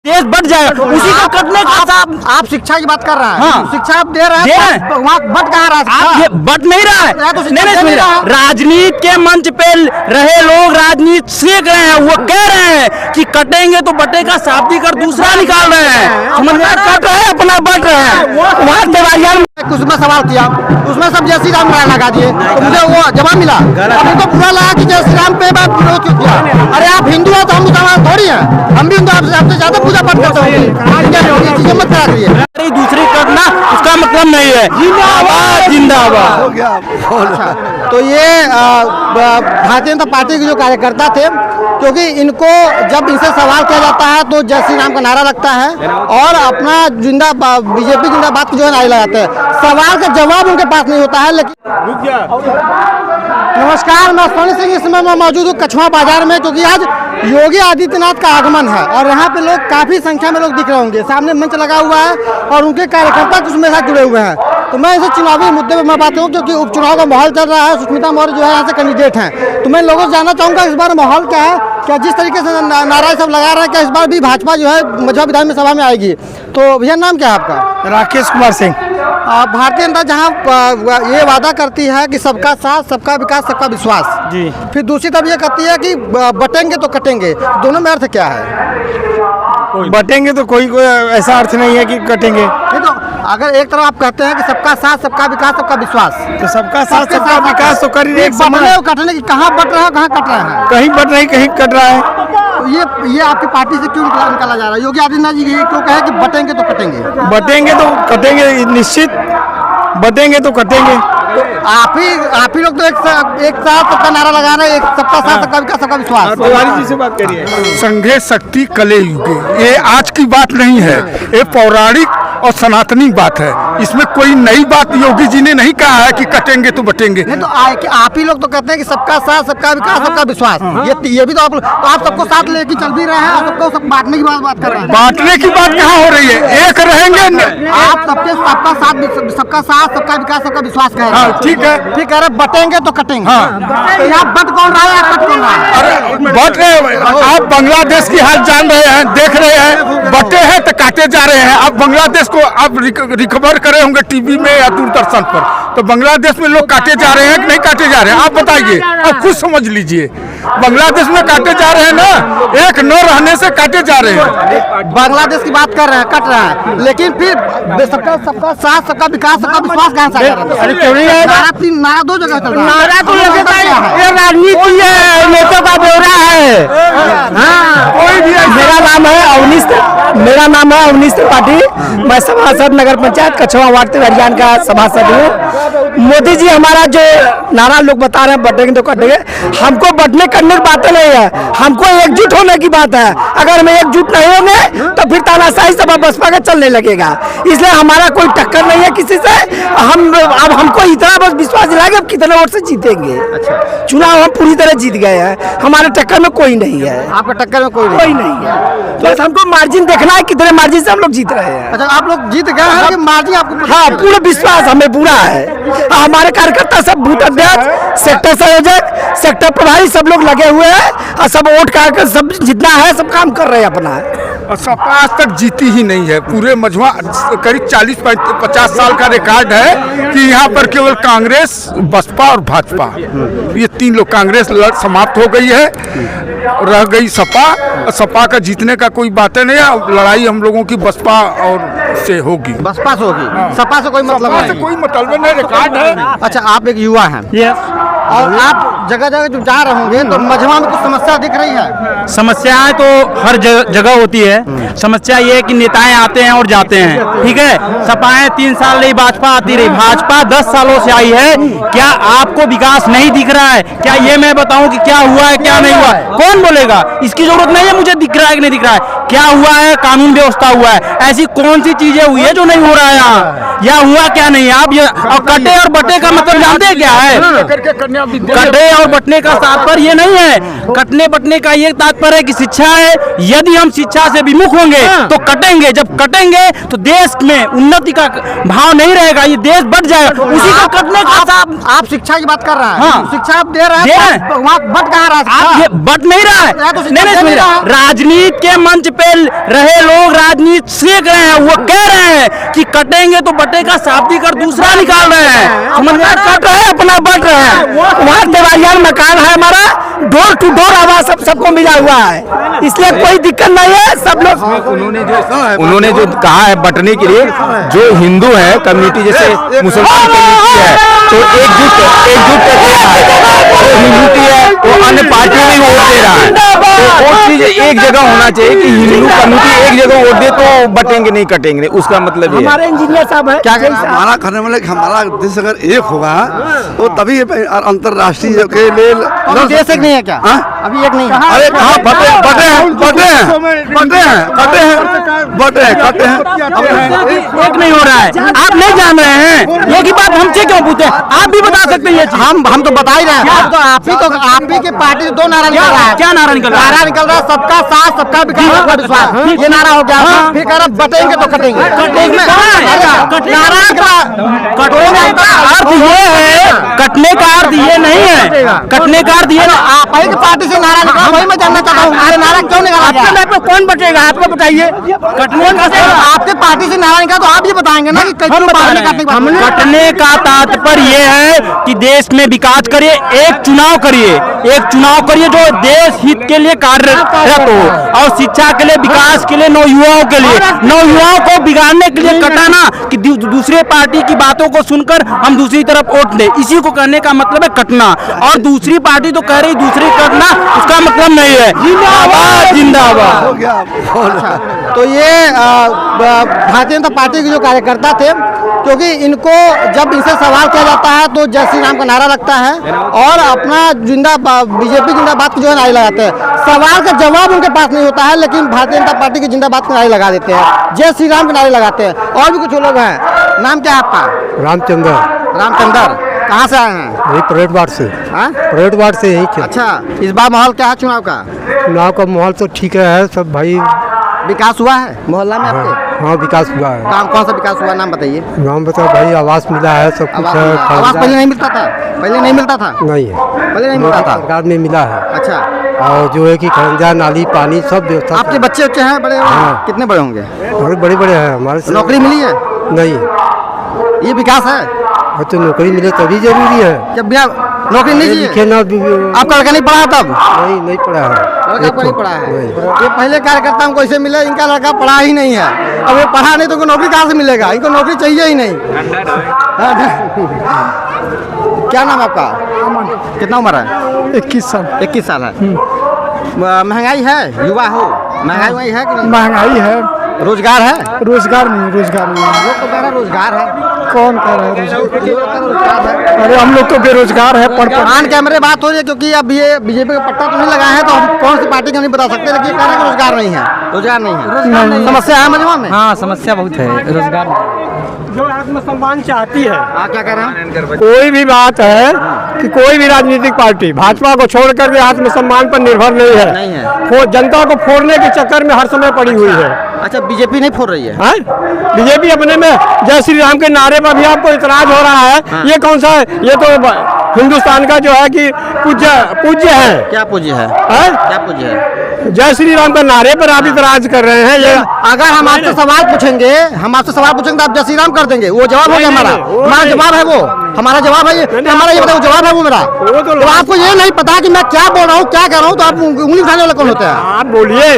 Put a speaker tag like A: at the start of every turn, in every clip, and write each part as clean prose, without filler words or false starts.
A: देश बढ़ जाएगा, उसी को कटने का।
B: आप शिक्षा की बात कर रहे हैं।
A: हाँ।
B: शिक्षा आप दे रहे हैं, वहाँ बट कहाँ रहा है?
A: ये बट नहीं रहा है,
B: तो
A: नहीं, राजनीति के मंच पे रहे लोग राजनीति सीख रहे हैं, वो कह रहे हैं कि कटेंगे तो बटेगा शाब्दिक और दूसरा निकाल रहे हैं, समझ में कट रहे हैं अपना बट रहे हैं। वहाँ देवालिया
B: उसमें सवाल किया, उसमें सब जय श्री राम लगा दिए, तो मुझे वो जवाब मिला। अब उनको बुरा लगा कि जय श्री राम पे बात विरोध क्यों किया? अरे आप हिंदू हो तो हम मुसलमान थोड़ी हैं, हम भी हिंदू आपसे ज्यादा पूजा पाठ करते होंगे, चीजें मत करा करिए।
A: दूसरी करना उसका मतलब नहीं है। जिंदाबाद जिंदाबाद।
B: अच्छा, तो ये भारतीय जनता पार्टी के जो कार्यकर्ता थे, क्योंकि इनको जब इनसे सवाल किया जाता है तो जय श्री राम का नारा लगता है और अपना बीजेपी जिंदाबाद की जो है नारे लगाते हैं। सवाल का जवाब उनके पास नहीं होता है। लेकिन नमस्कार, मैं सोनी सिंह, इस समय मैं मौजूद हूँ कछुआ बाजार में, क्योंकि आज योगी आदित्यनाथ का आगमन है और यहाँ पे लोग काफी संख्या में लोग दिख रहे होंगे। सामने मंच लगा हुआ है और उनके कार्यकर्ता कुछ मेरे साथ जुड़े हुए हैं। तो मैं इसे चुनावी मुद्दे पर मैं बात करूँ, क्योंकि उपचुनाव का माहौल चल रहा है। सुष्मिता मौर्य जो है यहाँ से कैंडिडेट हैं, तो मैं लोगों से जानना चाहूँगा इस बार माहौल क्या है, क्या जिस तरीके से नारा सब लगा रहे हैं, क्या इस बार भी भाजपा जो है मझौआ विधान सभा में आएगी? तो भैया नाम क्या है आपका?
C: राकेश कुमार सिंह।
B: भारतीय जनता जहाँ ये वादा करती है कि सबका साथ, सबका विकास, सबका विश्वास
C: जी,
B: फिर दूसरी तरफ ये कहती है कि बटेंगे तो कटेंगे, दोनों में अर्थ क्या है?
C: बटेंगे तो कोई ऐसा अर्थ नहीं है कि कटेंगे।
B: नहीं तो अगर एक तरफ आप कहते हैं कि सबका साथ, सबका विकास, सबका विश्वास,
C: तो सबका साथ सबका विकास तो कर
B: एक बटने कटने की, कहाँ बट रहा है कहाँ कट रहा है?
C: कहीं बट रही कहीं कट रहा है।
B: तो ये आपकी पार्टी से क्यों निकाला जा रहा है? योगी आदित्यनाथ जी क्यों कहे कि बटेंगे तो कटेंगे?
C: बटेंगे तो कटेंगे, निश्चित बटेंगे तो कटेंगे।
B: आप ही लोग तो एक साथ सबका नारा लगा रहे हैं, एक सबका साथ, सबका विकास, सबका विश्वास।
C: तिवारी जी से बात करिए।
D: संघे शक्ति कले युगे, ये आज की बात नहीं है, ये पौराणिक और सनातनी बात है। इसमें कोई नई बात योगी जी ने नहीं कहा है कि कटेंगे तो बटेंगे।
B: नहीं तो आप ही लोग तो कहते हैं कि सबका साथ, सबका विकास, सबका विश्वास। ये भी तो आप सबको साथ लेके चल भी रहे हैं और सबको सब बांटने की बात कर रहे हैं।
D: बांटने की बात कहाँ हो रही है? एक रहेंगे।
B: आप सबका साथ, सबका विकास, सबका विश्वास कह रहे हैं।
D: ठीक है,
B: ठीक है, बटेंगे तो कटेंगे। तो यहाँ बट कौन रहा है, कट कौन रहा है?
D: अरे बट रहे, आप बांग्लादेश की हाल जान रहे हैं, देख रहे हैं, बटे हैं तो काटे जा रहे हैं। आप बांग्लादेश को आप रिकवर करे होंगे टीवी में या दूरदर्शन पर, तो बांग्लादेश में लोग काटे जा रहे हैं कि नहीं काटे जा रहे हैं? आप बताइए, आप खुद समझ लीजिए। बांग्लादेश में काटे जा रहे हैं ना, एक न रहने से काटे जा रहे हैं।
B: बांग्लादेश की बात कर रहे हैं, कट रहा है, लेकिन फिर सबका साथ, सबका विकास, सबका विश्वास कहाँ से आ रहा है? नारा दो जगह चल रहा है।
A: नारा तो लगता है, ये राजनीति है, नेता का ब्यौरा है।
D: कोई भी
A: मेरा नाम है अवनीश त्रिपाठी, मैं सभासद नगर पंचायत कछुआ वार्ड हरियाणा का सभासद हूँ। मोदी जी हमारा जो नारा लोग बता रहे हैं बटेंगे तो कटेंगे, हमको बटने करने की बात नहीं है, हमको एकजुट होने की बात है। अगर हम एकजुट नहीं होंगे तो फिर तानाशाही सभा बसपा का चलने लगेगा। इसलिए हमारा कोई टक्कर नहीं है किसी से। अब हमको इतना बस विश्वास दिलाएगा अब कितने वोट से जीतेंगे। अच्छा, चुनाव हम पूरी तरह जीत गए हैं, हमारे टक्कर में कोई नहीं है।
B: आपका टक्कर में कोई
A: नहीं है, बस हमको मार्जिन देखना है, कितने मार्जिन से हम लोग जीत रहे हैं।
B: अच्छा, आप लोग जीत गए हैं कि मार्जिन आपको?
A: हाँ, पूरा विश्वास हमें पूरा है। हमारे कार्यकर्ता सब बूथ अध्यक्ष, सेक्टर संयोजक, सेक्टर प्रभारी सब लोग लगे हुए हैं और सब वोट का सब जितना है सब काम कर रहे हैं अपना।
D: और सपा आज तक जीती ही नहीं है। पूरे मझवा करीब 40-50 साल का रिकॉर्ड है कि यहाँ पर केवल कांग्रेस, बसपा और भाजपा, ये तीन लोग, कांग्रेस समाप्त हो गई है, रह गई सपा। सपा का जीतने का कोई बातें नहीं है। लड़ाई हम लोगों की बसपा और से होगी,
B: बसपा से होगी। सपा से कोई मतलब
D: सपा से कोई मतलब नहीं, रिकॉर्ड है।
B: अच्छा, आप एक युवा हैं और आप जगह जगह जो जा रहे होंगे तो मझवा में कुछ समस्या दिख रही है?
A: समस्याएं तो हर जगह होती है। समस्या ये है कि नेताएं आते हैं और जाते हैं, ठीक है। सपाएं 3 साल रही, भाजपा आती रही, भाजपा 10 सालों से आई है। क्या आपको विकास नहीं दिख रहा है? क्या ये मैं बताऊं कि क्या हुआ है क्या नहीं हुआ है? कौन बोलेगा? इसकी जरूरत नहीं है मुझे दिख रहा है कि नहीं दिख रहा है। क्या हुआ है? कानून व्यवस्था हुआ है। ऐसी कौन सी चीजें हुई है जो नहीं हो रहा है यहाँ? या हुआ क्या नहीं है? आप ये और कटे और बटे का मतलब जानते हैं क्या है? कटे
E: और बंटने का तात्पर्य ये नहीं है। कटने बंटने का ये तात्पर्य है कि शिक्षा है, यदि हम शिक्षा से विमुख होंगे तो कटेंगे, जब कटेंगे तो देश में उन्नति का भाव नहीं रहेगा, ये देश बढ़ जाएगा, उसी को कटने का।
B: आप शिक्षा की बात कर रहे हैं।
E: हाँ।
B: शिक्षा आप दे रहे हैं, वहाँ बट कहाँ रहा है?
E: आप ये बट नहीं रहा है,
B: तो
E: नहीं, राजनीति के मंच पे रहे लोग राजनीति सीख रहे हैं, वो कह रहे हैं कि कटेंगे तो बटेगा शाब्दिक और दूसरा निकाल रहे हैं, समझ में
A: कट रहे हैं, अपना बट रहे हैं। वहाँ देवालिया मकान है हमारा, डोर टू डोर आवाज सबको मिला हुआ है, इसलिए कोई दिक्कत नहीं है। सब लोग
C: उन्होंने जो कहा है बंटने के लिए, जो हिंदू है कम्युनिटी जैसे मुसलमान कम्युनिटी है तो एकजुट कम्युनिटी है वो अन्य पार्टियों में वोट दे रहा है, तो वो चीज एक जगह होना चाहिए कि हिंदू कम्युनिटी एक जगह वोट दे तो बटेंगे नहीं कटेंगे नहीं, उसका मतलब ये है।
A: हमारे इंजीनियर साहब है क्या
F: हमारा करने वाले हमारा देश अगर एक होगा तो तभी अंतर्राष्ट्रीय के लिए
B: देश एक नहीं है क्या? अभी एक नहीं है।
F: अरे कहाँ बटे बटे हैं बटे हैं बटे हैं कटे हैं बटे हैं कटे हैं।
E: एक नहीं हो रहा है, आप नहीं जान रहे हैं, ये की बात हमसे क्यों पूछे, आप भी बता सकते हैं ये चीज।
B: हम तो बता ही रहे हैं। आप ही के पार्टी से दो नारा निकल रहा है।
E: क्या नारा निकल रहा है?
B: नारा निकल रहा है सबका साथ सबका विकास सबका विश्वास, ये नारा हो गया। फिर कह रहा बटेंगे तो कटेंगे,
E: कटने का अर्थ ये है, कटने का अर्थ ये नहीं है, कटने का अर्थ ये
B: आप ही की पार्टी से नारा निकला, वही मैं जानना चाहता हूँ। अरे नारा क्यों निकला?
A: आपके कौन बटेगा, आप लोग बताइए।
E: कटने का
B: आपके पार्टी से नारा निकला तो आप ये बताएंगे ना कि
E: कटने का तात्पर्य ये है कि देश में विकास करिए, एक चुनाव करिए जो देश हित के लिए कार्यरत हो, और शिक्षा के लिए, विकास के लिए, नौयुवाओं के लिए, नौयुवाओं को बिगाड़ने के लिए कटाना कि दूसरे पार्टी की बातों को सुनकर हम दूसरी तरफ वोट दें, इसी को कहने का मतलब है कटना। और दूसरी पार्टी तो कह रही दूसरी कटना, उसका मतलब नहीं है। जिंदाबाद जिंदाबाद।
B: तो ये भारतीय जनता पार्टी के जो कार्यकर्ता थे, क्योंकि इनको जब इनसे सवाल किया जाता है तो जय श्री राम का नारा लगता है और अपना जिंदाबाद बीजेपी जिंदाबाद की जो है नारे लगाते हैं। सवाल का जवाब उनके पास नहीं होता है, लेकिन भारतीय जनता पार्टी की जिंदाबाद के नारे लगा देते हैं, जय श्री राम के नारे लगाते हैं। और भी कुछ लोग हैं। नाम क्या है आपका? रामचंद्र। कहाँ से आए हैं?
G: यही परेड वार्ड से। परेड वार्ड से यही क्या?
B: अच्छा, इस बार माहौल क्या है चुनाव का?
G: चुनाव का माहौल तो ठीक है सब भाई।
B: विकास हुआ है मोहल्ला में आपके?
G: हाँ विकास हुआ है।
B: काम कौन सा विकास हुआ, नाम बताइए।
G: नाम बताओ भाई। आवास मिला है, सब कुछ है।
B: आवास पहले नहीं मिलता था? पहले नहीं मिलता था।
G: पहले नहीं
B: मिलता था।
G: सरकार में मिला है।
B: अच्छा।
G: और जो है कि खरंजा, नाली, पानी सब व्यवस्था।
B: आपके बच्चे हैं बड़े?
G: हाँ।
B: कितने बड़े होंगे?
G: बड़े हैं हमारे।
B: नौकरी मिली है?
G: नहीं।
B: ये विकास है?
G: तो नौकरी मिले तभी जरूरी है।
B: जब बिना नौकरी नहीं
G: लिखे ना।
B: आपका लड़का नहीं पढ़ा तब?
G: नहीं पढ़ा है।
B: लड़का नहीं पढ़ा है। ये पहले कार्यकर्ताओं को ऐसे मिले, इनका लड़का पढ़ा ही नहीं है। अब ये पढ़ा नहीं तो इनको नौकरी कहाँ से मिलेगा? इनको नौकरी चाहिए ही नहीं। क्या नाम आपका? कितना उम्र है?
A: 21 साल।
B: 21 साल है। महंगाई है? युवा हो, महंगाई है कि नहीं?
A: महंगाई है।
B: रोजगार है?
A: रोजगार नहीं है।
B: लोग तो कह रहे रोजगार है।
A: कौन कह रहा है
B: रोजगार है?
A: अरे हम लोग तो बेरोजगार है।
B: ऑन कैमरे बात हो रही है, क्योंकि अब ये बीजेपी का पट्टा तो नहीं लगा है, तो हम कौन सी पार्टी का नहीं बता सकते, लेकिन ये कह रहे हैं रोजगार नहीं है। रोजगार नहीं है। समस्या है मजमा में?
E: हाँ समस्या बहुत है, रोजगार
A: जो आत्मसम्मान चाहती है।
B: आप क्या कह रहे हैं?
A: कोई भी बात है कि कोई भी राजनीतिक पार्टी भाजपा को छोड़ करके आत्मसम्मान पर निर्भर नहीं है।
B: नहीं है।
A: जनता को फोड़ने के चक्कर में हर समय पड़ी हुई है।
B: अच्छा, बीजेपी नहीं फोड़ रही है?
A: बीजेपी अपने में जय श्री राम के नारे पर भी आपको इतराज हो रहा है। ये कौन सा है? ये तो हिंदुस्तान का जो है कि पूज्य है।
B: क्या पूज्य है? क्या पूज्य है?
A: जय श्री राम के नारे पर आप इतराज कर रहे हैं। ये
B: अगर हम आपसे सवाल पूछेंगे तो आप जय श्री राम कर देंगे, वो जवाब हो गया हमारा। हमारा जवाब है वो, हमारा जवाब है ये। हमारा ये बताओ, जवाब है वो मेरा। तो आपको ये नहीं पता कि मैं क्या बोल रहा हूँ, क्या कर रहा हूँ, तो आप उंगली उठाने वाले कौन होते हैं?
A: आप बोलिए,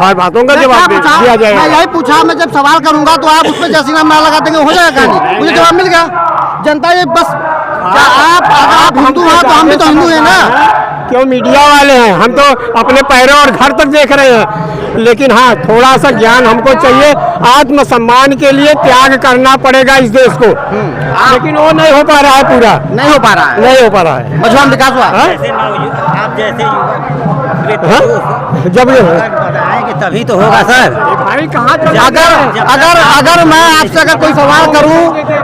A: हर बातों का जवाब दिया जाएगा।
B: मैं यही पूछा, मैं जब सवाल करूंगा तो आप उसमें जय श्री राम नारा लगा देंगे, हो जाएगा कहानी। मुझे जवाब मिल गया। जनता ये बस, आप हिंदू हैं तो हम भी तो हिंदू हैं ना।
A: क्यों मीडिया वाले हैं? हम तो अपने पैरों और घर तक देख रहे हैं।
H: लेकिन हाँ थोड़ा सा ज्ञान हमको चाहिए। आत्मसम्मान के लिए त्याग करना पड़ेगा इस देश को, लेकिन वो नहीं हो पा रहा है, पूरा
B: नहीं हो पा रहा है।
H: नहीं हो पा रहा है।
B: मझवा में विकास हुआ?
E: आप जैसे
H: हाँ? जब ये
E: बताएंगे तभी तो होगा सर।
H: भाई कहाँ
B: अगर मैं आपसे अगर कोई सवाल करूं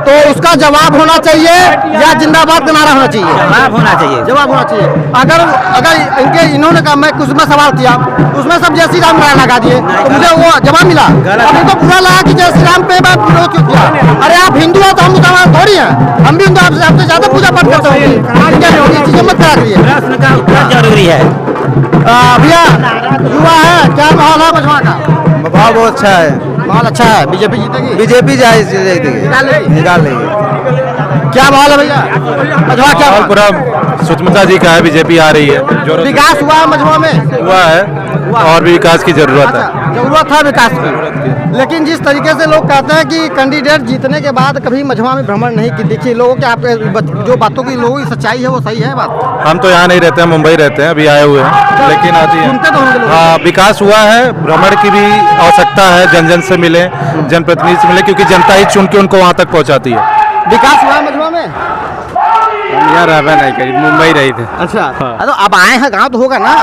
B: तो उसका जवाब होना चाहिए या जिंदाबाद का नारा होना चाहिए?
E: जवाब होना चाहिए।
B: जवाब होना चाहिए। अगर इन्होंने कहा, मैं कुछ में सवाल किया उसमें सब जय श्री राम नारा लगा दिए तो मुझे वो जवाब मिला। अब उनको बुरा लगा कि जय श्री राम पे मैं विरोध क्यों किया? अरे आप हिंदू हो तो हम मुसलमान थोड़ी हैं, हम भी आपसे ज्यादा पूजा पाठ करते होंगे। चीजें मत करा करिए।
E: प्रश्न का उत्तर जरूरी है।
B: भैया युवा है, क्या माहौल है मझवा का?
G: भाव बहुत अच्छा है।
B: माहौल अच्छा है। बीजेपी जीतेगी?
G: बीजेपी जाए
B: निकाल लेगी। क्या माहौल है भैया मझवा? क्या माहौल?
C: पूरा सुषमिता जी का है, बीजेपी आ रही है।
B: विकास हुआ है मझवा में?
C: हुआ है, और भी विकास की जरूरत है।
B: जरूरत है विकास की। लेकिन जिस तरीके से लोग कहते हैं कि कैंडिडेट जीतने के बाद कभी मझवा में भ्रमण नहीं की दिखी लोगों के, आप जो बातों की लोगों की सच्चाई है वो सही है बात?
C: हम तो यहाँ नहीं रहते हैं, मुंबई रहते हैं, अभी आए हुए हैं, लेकिन आती
B: सुनते तो होंगे
C: है।
B: लोग।
C: हाँ, विकास हुआ है, भ्रमण की भी आवश्यकता है, जन जन से मिले, जनप्रतिनिधि से मिले, क्योंकि जनता ही चुन के उनको वहाँ तक पहुँचाती है।
B: विकास हुआ है मझवा में?
C: यहाँ रहना नहीं करी, मुंबई रही थे।
B: अच्छा तो अब आए हैं, गाँव तो होगा ना?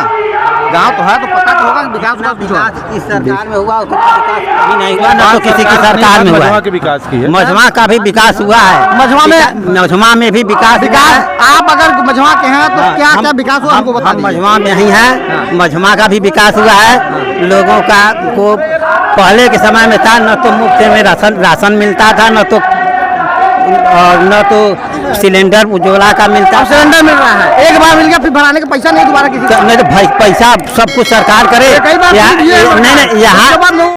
B: गाँव तो है तो पता तो होगा कि विकास हुआ कुछ हुआ।
E: इस सरकार में हुआ उतना विकास कभी नहीं हुआ, ना तो किसी की सरकार में हुआ
C: मझवा
E: है।
C: के विकास की है।
E: मझवा का भी विकास हुआ है। मझवा में भी विकास हुआ है।
B: आप अगर मझवा के हैं तो क्या क्या विकास हुआ हमको बता
E: हम
B: दीजिए।
E: मझवा में ही हैं। मझवा का भी विकास हुआ है। लोगों का को पहले के समय में था, न तो मुफ्त में राशन मिलता था, न तो सिलेंडर उज्ज्वला का मिलता।
B: सिलेंडर मिल रहा है, एक बार मिल गया फिर भराने का पैसा नहीं दोबारा किसी
E: नहीं तो पैसा सब कुछ सरकार करे।
B: कई बार
E: नहीं यहाँ